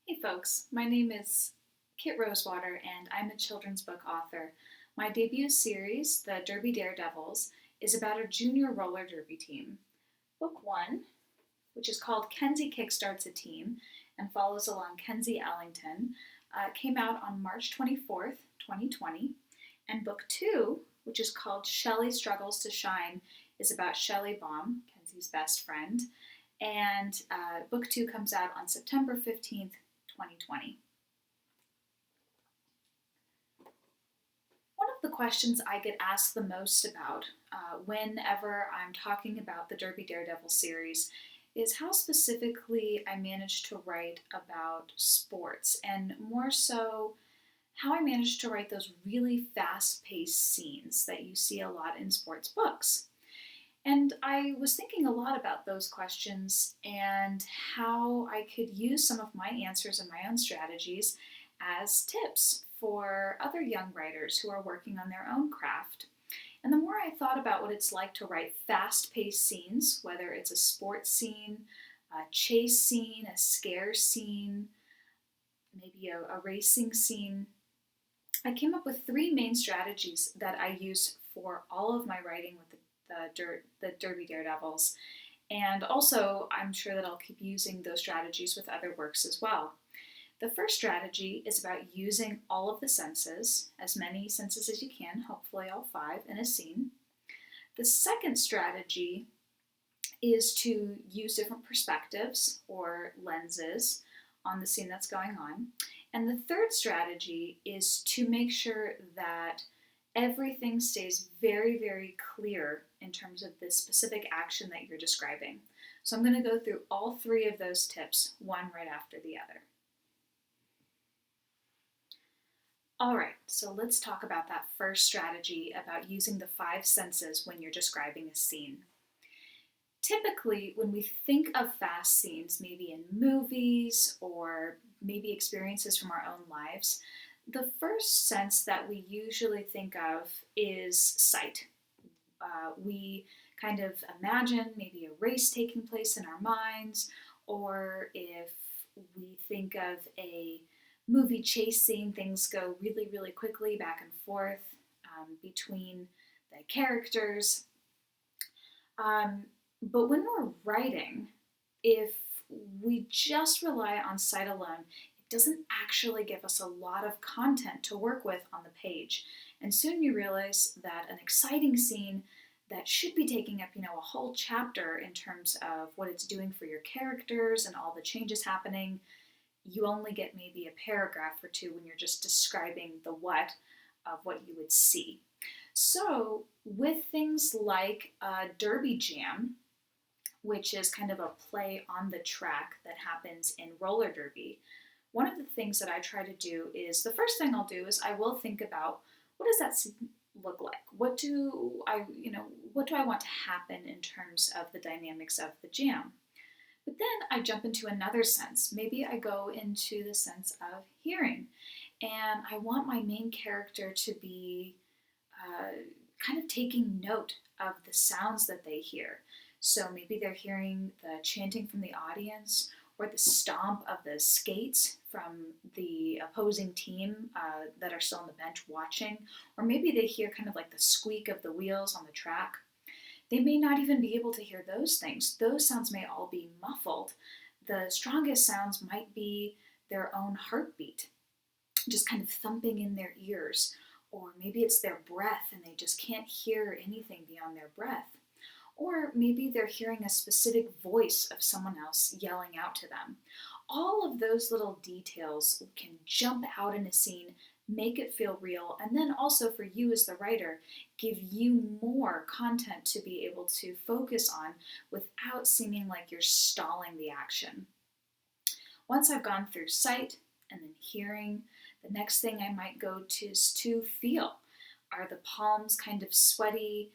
Hey folks, my name is Kit Rosewater and I'm a children's book author. My debut series, The Derby Daredevils, is about a junior roller derby team. Book 1, which is called KENZIE Kickstarts A Team and follows along Kenzie Ellington, came out on March 24th, 2020. And Book 2, which is called Shelley Struggles to Shine, is about Shelley Baum, Kenzie's best friend. And Book 2 comes out on September 15th, 2020. One of the questions I get asked the most about whenever I'm talking about the Derby Daredevil series is how specifically I managed to write about sports, and more so, how I managed to write those really fast-paced scenes that you see a lot in sports books. And I was thinking a lot about those questions and how I could use some of my answers and my own strategies as tips for other young writers who are working on their own craft. And the more I thought about what it's like to write fast-paced scenes, whether it's a sports scene, a chase scene, a scare scene, maybe a racing scene, I came up with three main strategies that I use for all of my writing with the Derby Daredevils. And also, I'm sure that I'll keep using those strategies with other works as well. The first strategy is about using all of the senses, as many senses as you can, hopefully all 5 in a scene. The second strategy is to use different perspectives or lenses on the scene that's going on. And the third strategy is to make sure that everything stays very, very clear in terms of the specific action that you're describing. So I'm going to go through all 3 of those tips, one right after the other. All right, so let's talk about that first strategy about using the 5 senses when you're describing a scene. Typically, when we think of fast scenes, maybe in movies or maybe experiences from our own lives, the first sense that we usually think of is sight. We kind of imagine maybe a race taking place in our minds, or if we think of a movie chase scene, things go really, really quickly back and forth between the characters. But when we're writing, if we just rely on sight alone, it doesn't actually give us a lot of content to work with on the page. And soon you realize that an exciting scene that should be taking up, a whole chapter in terms of what it's doing for your characters and all the changes happening, you only get maybe a paragraph or 2 when you're just describing the what of what you would see. So with things like Derby Jam, which is kind of a play on the track that happens in roller derby, one of the things that I try to do is, the first thing I'll do is I will think about, what does that scene look like? What do I want to happen in terms of the dynamics of the jam? But then I jump into another sense. Maybe I go into the sense of hearing, and I want my main character to be kind of taking note of the sounds that they hear. So maybe they're hearing the chanting from the audience, or the stomp of the skates from the opposing team that are still on the bench watching, or maybe they hear kind of like the squeak of the wheels on the track. They may not even be able to hear those things. Those sounds may all be muffled. The strongest sounds might be their own heartbeat, just kind of thumping in their ears. Or maybe it's their breath and they just can't hear anything beyond their breath. Or maybe they're hearing a specific voice of someone else yelling out to them. All of those little details can jump out in a scene, make it feel real, and then also for you as the writer, give you more content to be able to focus on without seeming like you're stalling the action. Once I've gone through sight and then hearing, the next thing I might go to is to feel. Are the palms kind of sweaty?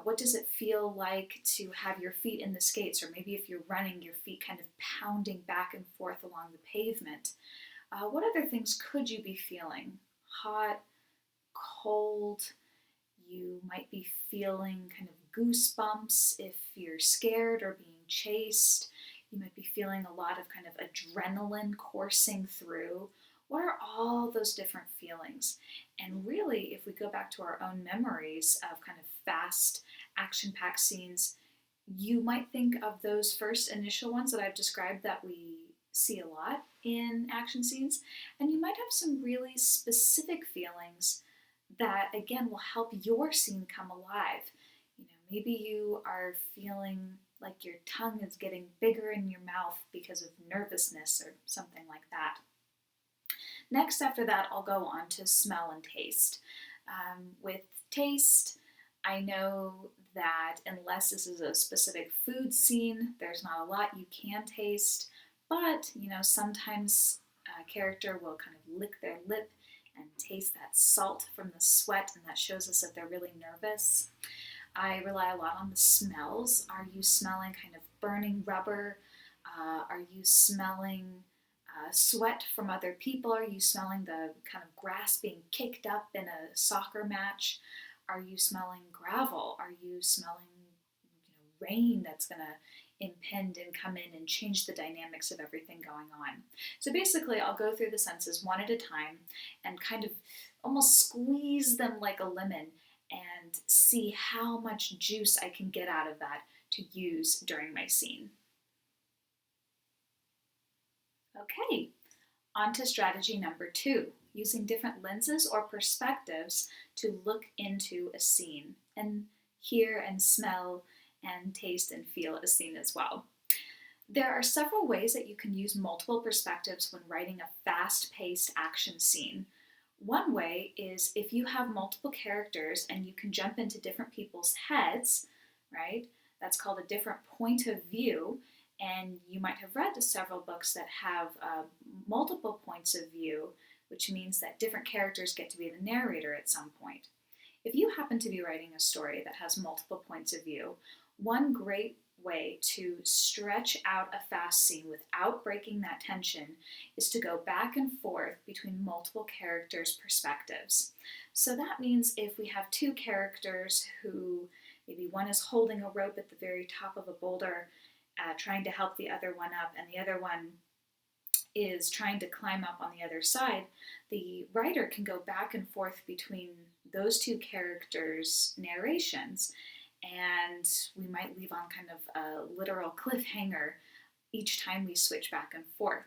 What does it feel like to have your feet in the skates? Or maybe if you're running, your feet kind of pounding back and forth along the pavement. What other things could you be feeling? Hot, cold, you might be feeling kind of goosebumps if you're scared or being chased. You might be feeling a lot of kind of adrenaline coursing through. What are all those different feelings? And really, if we go back to our own memories of kind of fast, action-packed scenes, you might think of those first initial ones that I've described that we see a lot in action scenes, and you might have some really specific feelings that, again, will help your scene come alive. Maybe you are feeling like your tongue is getting bigger in your mouth because of nervousness or something like that. Next, after that, I'll go on to smell and taste. With taste, I know that unless this is a specific food scene, there's not a lot you can taste, but sometimes a character will kind of lick their lip and taste that salt from the sweat, and that shows us that they're really nervous. I rely a lot on the smells. Are you smelling kind of burning rubber? Are you smelling sweat from other people? Are you smelling the kind of grass being kicked up in a soccer match? Are you smelling gravel? Are you smelling rain that's going to impend and come in and change the dynamics of everything going on? So basically, I'll go through the senses one at a time and kind of almost squeeze them like a lemon and see how much juice I can get out of that to use during my scene. Okay, on to strategy number 2, using different lenses or perspectives to look into a scene and hear and smell and taste and feel a scene as well. There are several ways that you can use multiple perspectives when writing a fast-paced action scene. One way is if you have multiple characters and you can jump into different people's heads, right? That's called a different point of view, and you might have read several books that have multiple points of view, which means that different characters get to be the narrator at some point. If you happen to be writing a story that has multiple points of view, one great way to stretch out a fast scene without breaking that tension is to go back and forth between multiple characters' perspectives. So that means if we have 2 characters who maybe one is holding a rope at the very top of a boulder, trying to help the other one up, and the other one is trying to climb up on the other side, the writer can go back and forth between those 2 characters' narrations, and we might leave on kind of a literal cliffhanger each time we switch back and forth.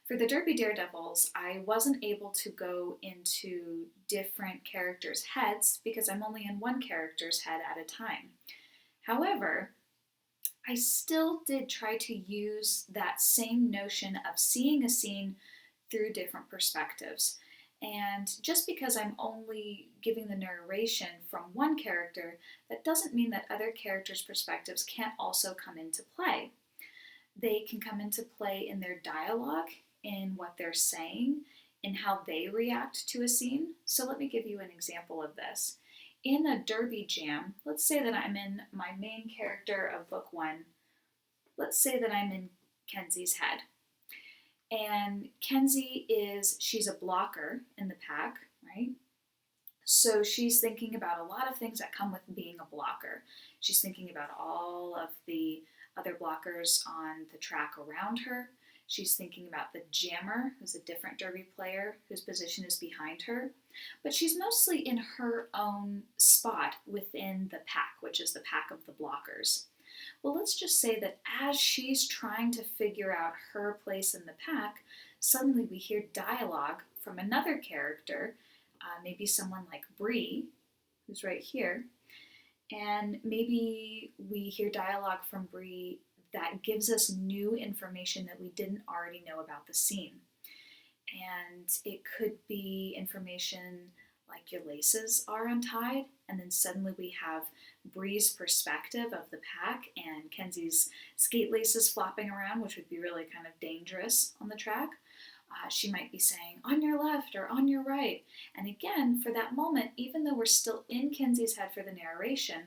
For the Derby Daredevils, I wasn't able to go into different characters' heads because I'm only in one character's head at a time. However, I still did try to use that same notion of seeing a scene through different perspectives. And just because I'm only giving the narration from one character, that doesn't mean that other characters' perspectives can't also come into play. They can come into play in their dialogue, in what they're saying, in how they react to a scene. So let me give you an example of this. In a derby jam, let's say that I'm in my main character of book 1. Let's say that I'm in Kenzie's head. And Kenzie she's a blocker in the pack, right? So she's thinking about a lot of things that come with being a blocker. She's thinking about all of the other blockers on the track around her. She's thinking about the jammer, who's a different derby player whose position is behind her. But she's mostly in her own spot within the pack, which is the pack of the blockers. Well, let's just say that as she's trying to figure out her place in the pack, suddenly we hear dialogue from another character, maybe someone like Bree, who's right here, and maybe we hear dialogue from Bree that gives us new information that we didn't already know about the scene. And it could be information like your laces are untied, and then suddenly we have Bree's perspective of the pack and Kenzie's skate laces flopping around, which would be really kind of dangerous on the track. She might be saying, on your left or on your right. And again, for that moment, even though we're still in Kenzie's head for the narration,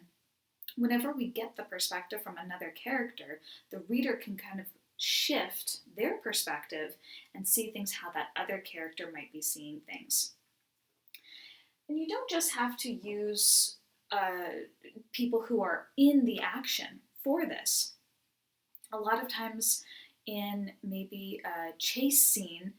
whenever we get the perspective from another character, the reader can kind of shift their perspective and see things how that other character might be seeing things. And you don't just have to use people who are in the action for this. A lot of times in maybe a chase scene,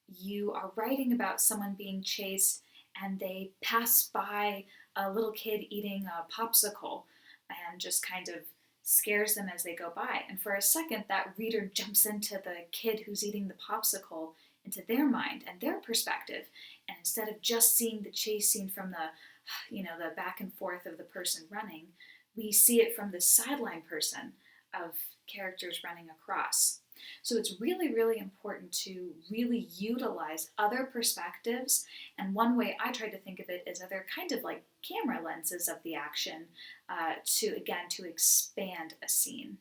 you are writing about someone being chased and they pass by a little kid eating a popsicle and just kind of scares them as they go by. And for a second, that reader jumps into the kid who's eating the popsicle, into their mind and their perspective. And instead of just seeing the chase scene from the back and forth of the person running, we see it from the sideline person of characters running across. So it's really, really important to really utilize other perspectives. And one way I try to think of it is that they're kind of like camera lenses of the action to expand a scene.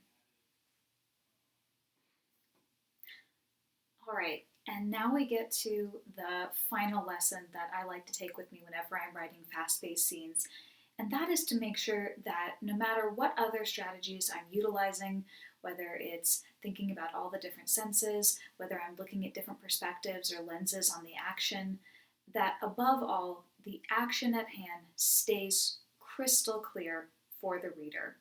All right, and now we get to the final lesson that I like to take with me whenever I'm writing fast-paced scenes, and that is to make sure that no matter what other strategies I'm utilizing, whether it's thinking about all the different senses, whether I'm looking at different perspectives or lenses on the action, that above all, the action at hand stays crystal clear for the reader.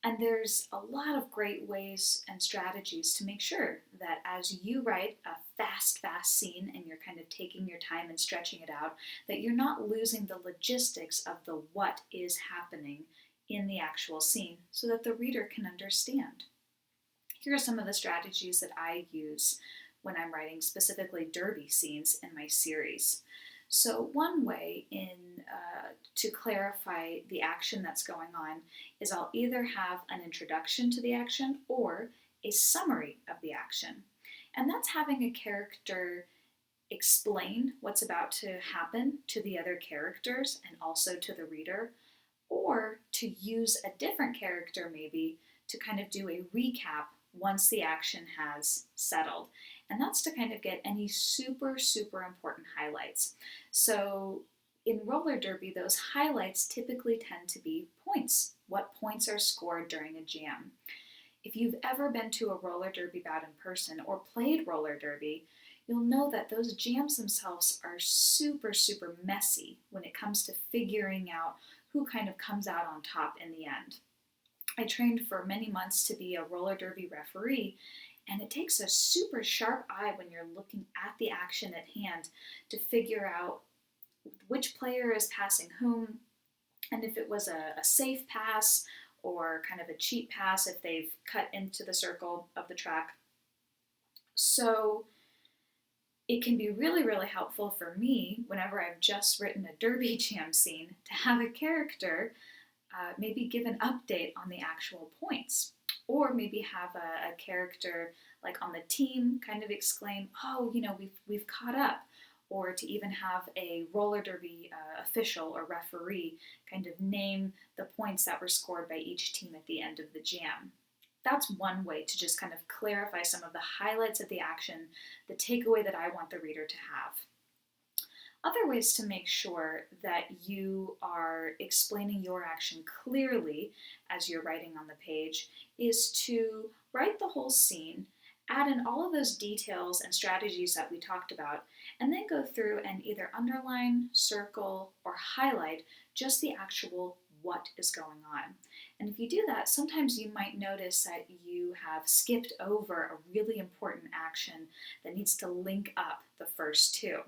And there's a lot of great ways and strategies to make sure that as you write a fast scene and you're kind of taking your time and stretching it out, that you're not losing the logistics of the what is happening in the actual scene so that the reader can understand. Here are some of the strategies that I use when I'm writing specifically derby scenes in my series. So one way to clarify the action that's going on is I'll either have an introduction to the action or a summary of the action. And that's having a character explain what's about to happen to the other characters and also to the reader, or to use a different character maybe to kind of do a recap once the action has settled. And that's to kind of get any super, super important highlights. So in roller derby, those highlights typically tend to be points. What points are scored during a jam? If you've ever been to a roller derby bout in person or played roller derby, you'll know that those jams themselves are super, super messy when it comes to figuring out who kind of comes out on top in the end. I trained for many months to be a roller derby referee, and it takes a super sharp eye when you're looking at the action at hand to figure out which player is passing whom, and if it was a safe pass or kind of a cheap pass if they've cut into the circle of the track. So it can be really, really helpful for me whenever I've just written a derby jam scene to have a character maybe give an update on the actual points, or maybe have a character like on the team kind of exclaim, oh, we've caught up, or to even have a roller derby official or referee kind of name the points that were scored by each team at the end of the jam. That's one way to just kind of clarify some of the highlights of the action, the takeaway that I want the reader to have. Other ways to make sure that you are explaining your action clearly as you're writing on the page is to write the whole scene, add in all of those details and strategies that we talked about, and then go through and either underline, circle, or highlight just the actual what is going on. And if you do that, sometimes you might notice that you have skipped over a really important action that needs to link up the first two.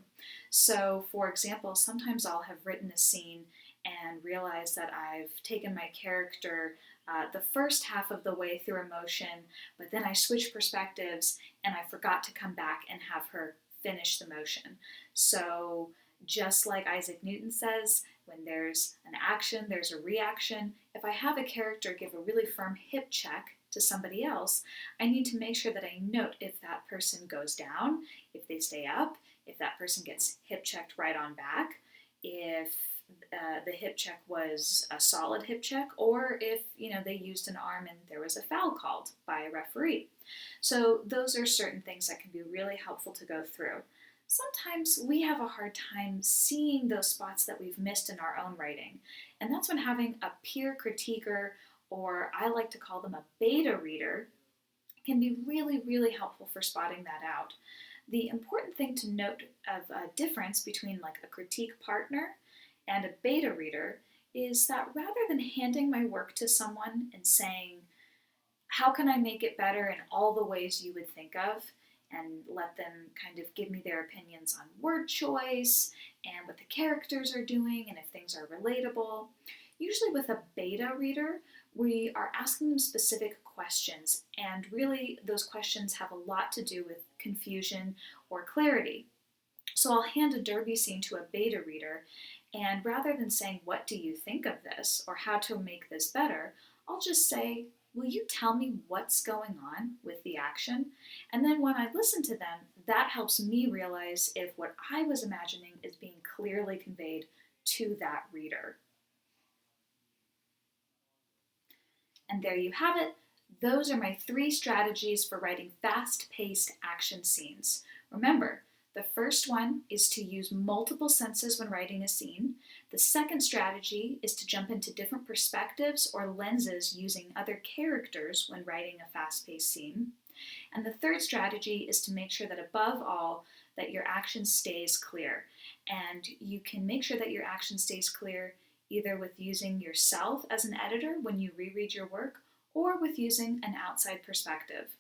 So, for example, sometimes I'll have written a scene and realize that I've taken my character the first half of the way through emotion, but then I switched perspectives and I forgot to come back and have her finish the motion. So just like Isaac Newton says, when there's an action, there's a reaction. If I have a character give a really firm hip check to somebody else, I need to make sure that I note if that person goes down, if they stay up, if that person gets hip checked right on back, if the hip check was a solid hip check, or if they used an arm and there was a foul called by a referee. So those are certain things that can be really helpful to go through. Sometimes we have a hard time seeing those spots that we've missed in our own writing, and that's when having a peer critiquer, or I like to call them a beta reader, can be really, really helpful for spotting that out. The important thing to note of a difference between like a critique partner and a beta reader is that rather than handing my work to someone and saying, how can I make it better in all the ways you would think of, and let them kind of give me their opinions on word choice and what the characters are doing and if things are relatable. Usually with a beta reader, we are asking them specific questions, and really those questions have a lot to do with confusion or clarity. So I'll hand a derby scene to a beta reader, and rather than saying, "What do you think of this?" or "How to make this better?" I'll just say, "Will you tell me what's going on with the action?" And then when I listen to them, that helps me realize if what I was imagining is being clearly conveyed to that reader. And there you have it. Those are my 3 strategies for writing fast-paced action scenes. Remember, the first one is to use multiple senses when writing a scene. The second strategy is to jump into different perspectives or lenses using other characters when writing a fast-paced scene. And the third strategy is to make sure that above all, that your action stays clear. And you can make sure that your action stays clear either with using yourself as an editor when you reread your work, or with using an outside perspective.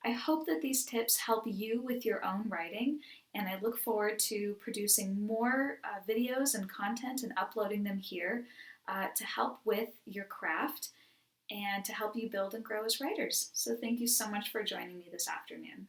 I hope that these tips help you with your own writing, and I look forward to producing more videos and content and uploading them here to help with your craft and to help you build and grow as writers. So thank you so much for joining me this afternoon.